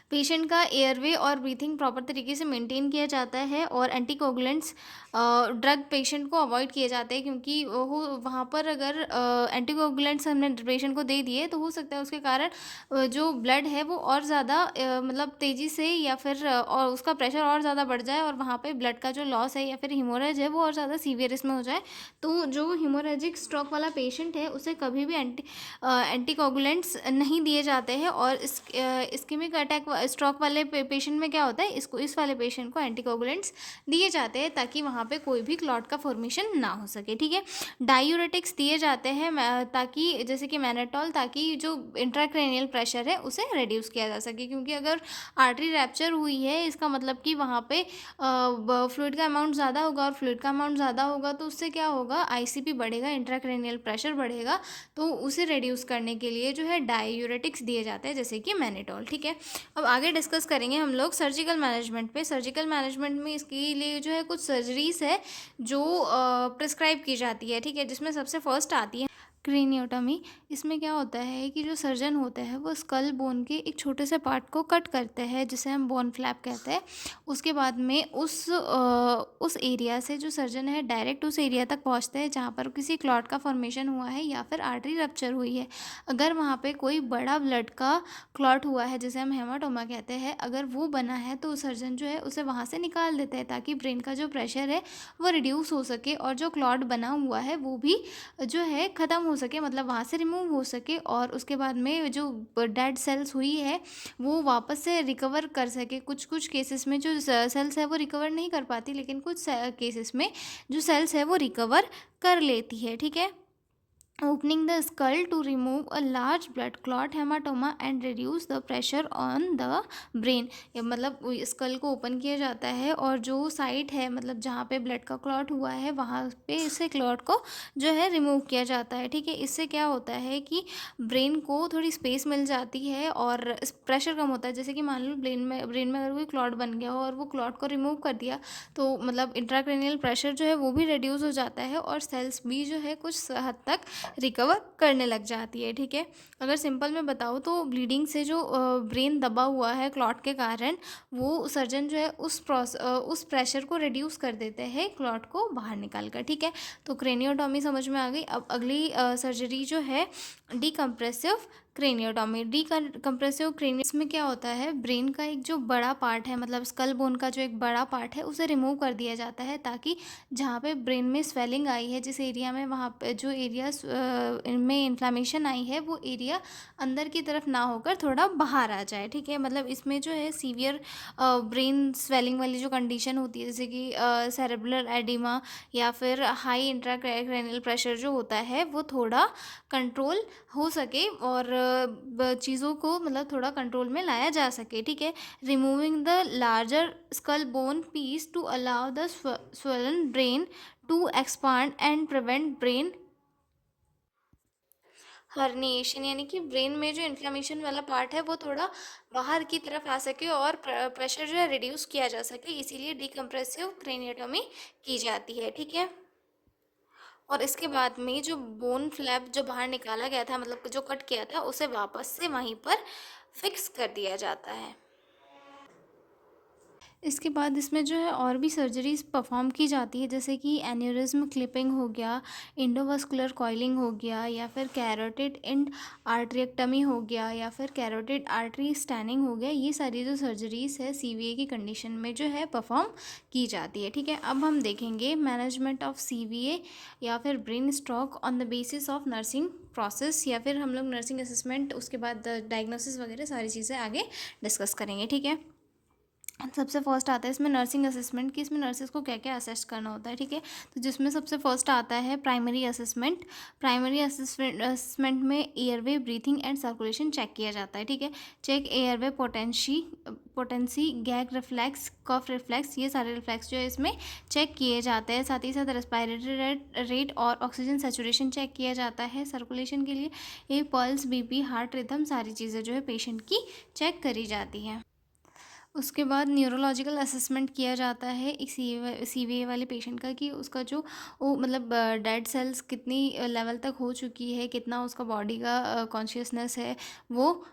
पेशेंट का एयरवे और ब्रीथिंग प्रॉपर तरीके से मेंटेन किया जाता है, और एंटीकोगुलेंट्स ड्रग पेशेंट को अवॉइड किए जाते हैं, क्योंकि वहाँ पर अगर एंटीकोगुलेंट्स हमने पेशेंट को दे दिए तो हो सकता है उसके कारण जो ब्लड है वो और ज़्यादा मतलब तेज़ी से, या फिर और उसका प्रेशर और ज़्यादा बढ़ जाए, और वहाँ पे ब्लड का जो लॉस है या फिर हीमोरेज है वो और ज़्यादा सीवियर इसमें हो जाए। तो जो हीमोरेजिक स्ट्रोक वाला पेशेंट है उसे कभी भी एंटीकोगुलेंट्स नहीं दिए जाते हैं। और इस्केमिक अटैक स्ट्रोक वाले पेशेंट में क्या होता है, इस वाले पेशेंट को एंटीकोगुलेंट्स दिए जाते हैं, ताकि वहाँ पे कोई भी क्लॉट का फॉर्मेशन ना हो सके, ठीक है। डायूरेटिक्स दिए जाते हैं ताकि, जैसे कि मैनेटॉल, ताकि जो इंट्राक्रेनियल प्रेशर है उसे रिड्यूस किया जा सके, क्योंकि अगर आर्टरी रैप्चर हुई है, इसका मतलब कि वहाँ पे फ्लूइड का अमाउंट ज़्यादा होगा, और फ्लूइड का अमाउंट ज़्यादा होगा तो उससे क्या होगा, आईसीपी बढ़ेगा, इंट्राक्रेनियल प्रेशर बढ़ेगा, तो उसे रिड्यूस करने के लिए जो है डायूरेटिक्स दिए जाते हैं, जैसे कि मैनेटॉल, ठीक है। अब आगे डिस्कस करेंगे हम लोग सर्जिकल मैनेजमेंट पे। सर्जिकल मैनेजमेंट में इसके लिए जो है कुछ सर्जरीज है जो प्रिस्क्राइब की जाती है, ठीक है, जिसमें सबसे फर्स्ट आती है क्रेनियोटॉमी, इसमें क्या होता है कि जो सर्जन होता है वो स्कल बोन के एक छोटे से पार्ट को कट करते हैं जिसे हम बोन फ्लैप कहते हैं। उसके बाद में उस एरिया से जो सर्जन है डायरेक्ट उस एरिया तक पहुंचते हैं जहां पर किसी क्लॉट का फॉर्मेशन हुआ है या फिर आर्टरी रप्चर हुई है। अगर वहां पे कोई बड़ा ब्लड का क्लॉट हुआ है जिसे हम हेमाटोमा कहते हैं, अगर वो बना है तो सर्जन जो है उसे वहाँ से निकाल देते हैं ताकि ब्रेन का जो प्रेशर है वो रिड्यूस हो सके और जो क्लॉट बना हुआ है वो भी जो है ख़त्म हो सके, मतलब वहाँ से रिमूव हो सके और उसके बाद में जो डेड सेल्स हुई है वो वापस से रिकवर कर सके। कुछ कुछ केसेस में जो सेल्स है वो रिकवर नहीं कर पाती, लेकिन कुछ केसेस में जो सेल्स है वो रिकवर कर लेती है। ठीक है। opening the skull to remove a large blood clot hematoma and reduce the pressure on the brain। ये मतलब स्कल को ओपन किया जाता है और जो साइट है मतलब जहाँ पे ब्लड का क्लॉट हुआ है वहाँ पे इसे क्लॉट को जो है रिमूव किया जाता है। ठीक है। इससे क्या होता है कि ब्रेन को थोड़ी स्पेस मिल जाती है और प्रेशर कम होता है। जैसे कि मान लो ब्रेन में अगर कोई क्लॉट बन गया हो और वो क्लॉट को रिमूव कर दिया तो मतलब इंट्राक्रेनियल प्रेशर जो है वो भी रिड्यूस हो जाता है और सेल्स भी जो है कुछ हद तक रिकवर करने लग जाती है। ठीक है। अगर सिंपल में बताऊँ तो ब्लीडिंग से जो ब्रेन दबा हुआ है क्लॉट के कारण, वो सर्जन जो है उस प्रेशर को रिड्यूस कर देते हैं क्लॉट को बाहर निकाल कर। ठीक है। तो क्रेनियोटॉमी समझ में आ गई। अब अगली सर्जरी जो है डीकम्प्रेसिव क्रेनियोटॉमी। डीकम्प्रेसिव क्रेनियो, इसमें क्या होता है ब्रेन का एक जो बड़ा पार्ट है मतलब स्कल बोन का जो एक बड़ा पार्ट है उसे रिमूव कर दिया जाता है ताकि जहाँ पे ब्रेन में स्वेलिंग आई है, जिस एरिया में वहाँ पे जो एरिया में इन्फ्लामेशन आई है वो एरिया अंदर की तरफ ना होकर थोड़ा बाहर आ जाए। ठीक है। मतलब इसमें जो है सीवियर ब्रेन स्वेलिंग वाली जो कंडीशन होती है जैसे कि सेरेब्रल एडिमा या फिर हाई इंट्राक्रैनियल प्रेशर जो होता है वो थोड़ा कंट्रोल हो सके और चीज़ों को मतलब थोड़ा कंट्रोल में लाया जा सके। ठीक है। Removing the larger skull bone piece to allow the swollen brain to expand and prevent brain herniation, यानी कि ब्रेन में जो इन्फ्लेमेशन वाला पार्ट है वो थोड़ा बाहर की तरफ आ सके और प्रेशर जो है रिड्यूस किया जा सके, इसीलिए डिकम्प्रेसिव क्रेनियोटॉमी की जाती है। ठीक है। और इसके बाद में जो बोन फ्लैप जो बाहर निकाला गया था मतलब जो कट किया था उसे वापस से वहीं पर फिक्स कर दिया जाता है। इसके बाद इसमें जो है और भी सर्जरीज परफॉर्म की जाती है जैसे कि एन्यूरिज्म क्लिपिंग हो गया, इंडोवास्कुलर कॉइलिंग हो गया या फिर कैरोटिड एंड आर्टरिएक्टमी हो गया या फिर कैरोटिड आर्टरी स्टैनिंग हो गया। ये सारी जो सर्जरीज है सीवीए की कंडीशन में जो है परफॉर्म की जाती है। ठीक है। अब हम देखेंगे मैनेजमेंट ऑफ सीवीए या फिर brain stroke on the basis of nursing process, या फिर हम लोग नर्सिंग असेसमेंट उसके बाद डायग्नोसिस वगैरह सारी चीज़ें आगे डिस्कस करेंगे। ठीक है। सबसे फर्स्ट आता है इसमें नर्सिंग असेसमेंट कि इसमें नर्सिस को क्या क्या असेस करना होता है। ठीक है। तो जिसमें सबसे फर्स्ट आता है प्राइमरी असेसमेंट। प्राइमरी असेसमेंट में airway breathing and circulation check किया जाता है। ठीक है। Check airway potency gag reflex cough reflex, ये सारे रिफ्लेक्स जो है इसमें चेक किए जाते हैं। साथ ही साथ रेस्पिरेटरी रेट और ऑक्सीजन सेचुरेशन चेक किया जाता है। सर्कुलेशन के लिए ये पल्स बीपी हार्ट रिदम सारी चीज़ें जो है पेशेंट की चेक करी जाती हैं। उसके बाद न्यूरोलॉजिकल असेसमेंट किया जाता है एक सीवीए वाले पेशेंट का कि उसका जो वो मतलब डेड सेल्स कितनी लेवल तक हो चुकी है, कितना उसका बॉडी का कॉन्शियसनेस है वो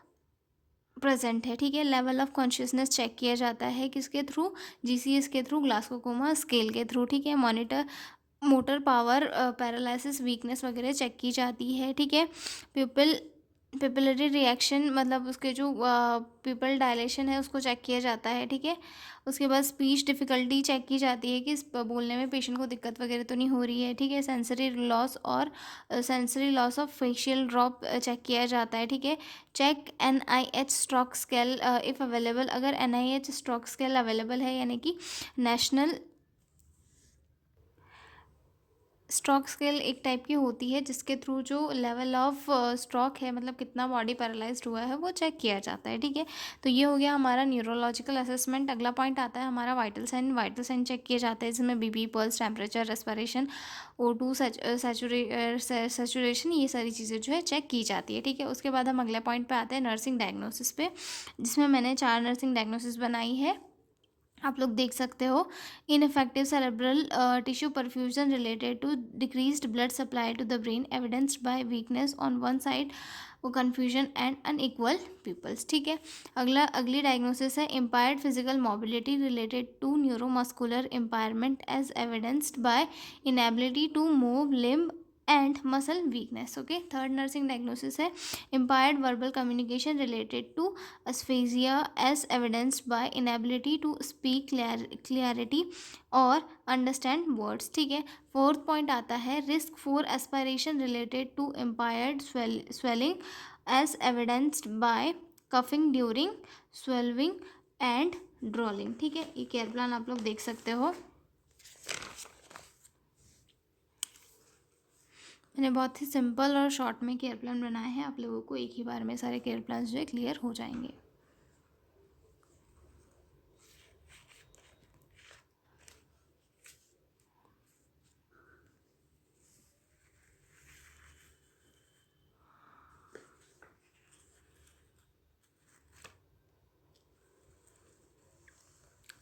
प्रेजेंट है। ठीक है। लेवल ऑफ कॉन्शियसनेस चेक किया जाता है किसके थ्रू, जीसीएस के थ्रू, ग्लासगो कोमा स्केल के थ्रू। ठीक है। Monitor motor power paralysis weakness वगैरह चेक की जाती है। ठीक है। पिपल पिपलरी रिएक्शन मतलब उसके जो पिपल डायलेशन है उसको चेक किया जाता है। ठीक है। उसके बाद स्पीच डिफ़िकल्टी चेक की जाती है कि बोलने में पेशेंट को दिक्कत वगैरह तो नहीं हो रही है। ठीक है। Sensory loss of facial drop check किया जाता है। ठीक है। Check NIH stroke scale if available, अगर NIH स्ट्रोक स्केल अवेलेबल है यानी कि नेशनल स्ट्रोक स्केल एक टाइप की होती है जिसके थ्रू जो लेवल ऑफ स्ट्रोक है मतलब कितना बॉडी पैरालाइज्ड हुआ है वो चेक किया जाता है। ठीक है। तो ये हो गया हमारा न्यूरोलॉजिकल असेसमेंट। अगला पॉइंट आता है हमारा vital sign. Vital sign check किए जाते हैं जिसमें BP, pulse, temperature, respiration, O2 saturation, ये सारी चीज़ें जो है चेक की जाती है। ठीक है। उसके बाद हम अगले पॉइंट पे आते हैं नर्सिंग डायग्नोसिस पे, जिसमें मैंने 4 नर्सिंग डायग्नोसिस बनाई है। आप लोग देख सकते हो, ineffective cerebral tissue perfusion related to decreased blood supply to the brain evidenced by weakness on one side, वो कन्फ्यूजन एंड अनइक्वल पीपल्स। ठीक है, अगली डायग्नोसिस है impaired physical mobility related to neuromuscular impairment as evidenced by inability to move limb and muscle weakness. Okay, third nursing diagnosis है impaired verbal communication related to aphasia as evidenced by inability to speak clarity और अंडरस्टैंड वर्ड्स। ठीक है, फोर्थ पॉइंट आता है risk for aspiration related to impaired swallowing as evidenced by coughing during swallowing and drooling. ठीक है, ये केयर प्लान आप लोग देख सकते हो। मैंने बहुत ही सिंपल और शॉर्ट में केयर प्लान बनाए हैं, आप लोगों को एक ही बार में सारे केयर प्लान जो है क्लियर हो जाएंगे।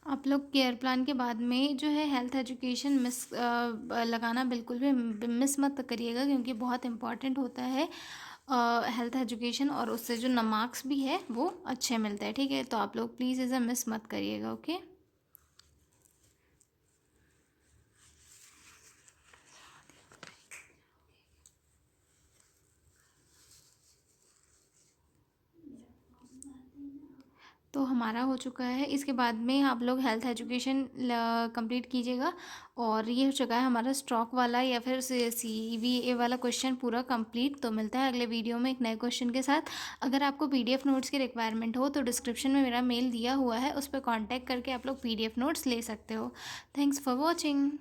आप लोग केयर प्लान के बाद में जो है हेल्थ एजुकेशन लगाना बिल्कुल भी मिस मत करिएगा, क्योंकि बहुत इम्पॉर्टेंट होता है हेल्थ एजुकेशन, और उससे जो मार्क्स भी है वो अच्छे मिलते हैं। ठीक है, तो आप लोग प्लीज़ इसे मिस मत करिएगा। ओके, तो हमारा हो चुका है, इसके बाद में आप लोग हेल्थ एजुकेशन कंप्लीट कीजिएगा। और ये हो चुका है हमारा स्ट्रोक वाला या फिर CVA वाला क्वेश्चन पूरा कंप्लीट। तो मिलता है अगले वीडियो में एक नए क्वेश्चन के साथ। अगर आपको PDF नोट्स की रिक्वायरमेंट हो तो डिस्क्रिप्शन में मेरा मेल दिया हुआ है, उस पर कॉन्टैक्ट करके आप लोग PDF नोट्स ले सकते हो। Thanks for watching.